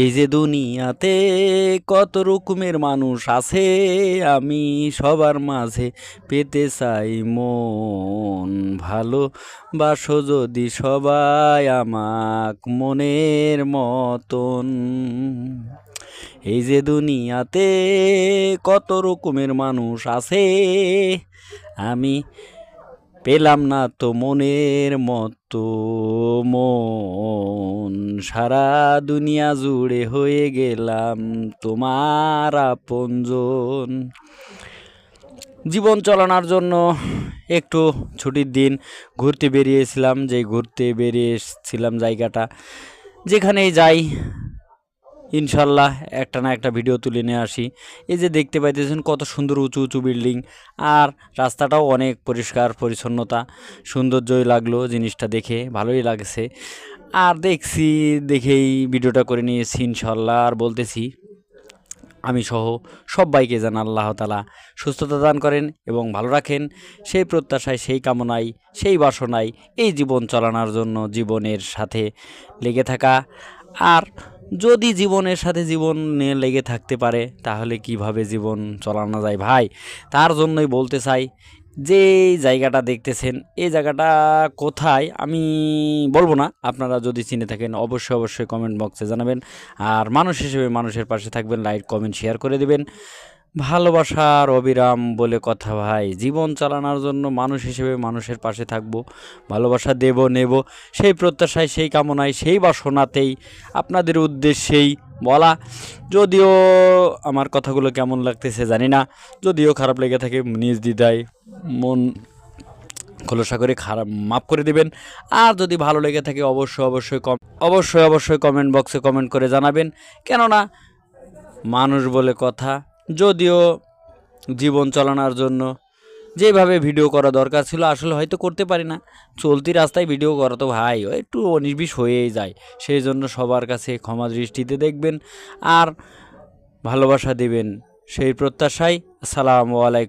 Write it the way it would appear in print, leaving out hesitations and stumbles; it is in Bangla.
এই যে দুনিয়াতে কত রকমের মানুষ আছে, আমি সবার মাঝে পেতে চাই মন। ভালোবাসো যদি সবাই আমাক মনের মতন। এই যে দুনিয়াতে কত রকমের মানুষ আছে, আমি পেলাম না তো মনের মতো মন। সারা দুনিয়া জুড়ে হয়ে গেলাম তোমার আপনজন। জীবন চালানোর জন্য একটু ছুটির দিন ঘুরতে বেরিয়েছিলাম। যে ঘুরতে বেরিয়েছিলাম জায়গাটা যেখানেই যাই ইনশাল্লাহ একটা না একটা ভিডিও তুলে নিয়ে আসি। এই যে দেখতে পাইতেছেন কত সুন্দর উঁচু উঁচু বিল্ডিং, আর রাস্তাটাও অনেক পরিষ্কার পরিচ্ছন্নতা, সৌন্দর্যই লাগলো জিনিসটা দেখে, ভালোই লাগছে। আর দেখেই ভিডিওটা করে নিয়েছি ইনশাল্লাহ। আর বলতেছি আমি সহ সবাইকে যেন আল্লাহ তাআলা সুস্থতা দান করেন এবং ভালো রাখেন, সেই প্রত্যাশায়, সেই কামনায়, সেই বাসনায় এই জীবন চালানোর জন্য জীবনের সাথে লেগে থাকা। আর যদি জীবনের সাথে জীবনে লেগে থাকতে পারে তাহলে কিভাবে জীবন চালানো যায় ভাই, তার জন্যই বলতে চাই যে জায়গাটা দেখতেছেন এই জায়গাটা কোথায় আমি বলবো না, আপনারা যদি চিনে থাকেন অবশ্যই কমেন্ট বক্সে জানাবেন। আর মানুষ হিসেবে মানুষের পাশে থাকবেন, লাইক কমেন্ট শেয়ার করে দেবেন। ভালোবাসার অবিরাম বলে কথা ভাই, জীবন চালানোর জন্য মানুষ হিসেবে মানুষের পাশে থাকবো, ভালোবাসা দেব নেব, সেই প্রত্যাশায়, সেই কামনায়, সেই বাসনাতেই আপনাদের উদ্দেশ্যেই বলা। যদিও আমার কথাগুলো কেমন লাগতেছে জানি না, যদিও খারাপ লেগে থাকে নিজ দ্বিধায় মন খোলসা করে খারাপ মাফ করে দিবেন। আর যদি ভালো লেগে থাকে অবশ্যই কমেন্ট বক্সে কমেন্ট করে জানাবেন। কেননা মানুষ বলে কথা, যদিও জীবন চালানোর জন্য যেভাবে ভিডিও করা দরকার ছিল আসলে হয়তো করতে পারি না। চলতি রাস্তায় ভিডিও করা তো ভাই একটু 19-20 হয়েই যায়, সেই জন্য সবার কাছে ক্ষমা দৃষ্টিতে দেখবেন আর ভালোবাসা দেবেন সেই প্রত্যাশায়। আসসালামু আলাইকুম।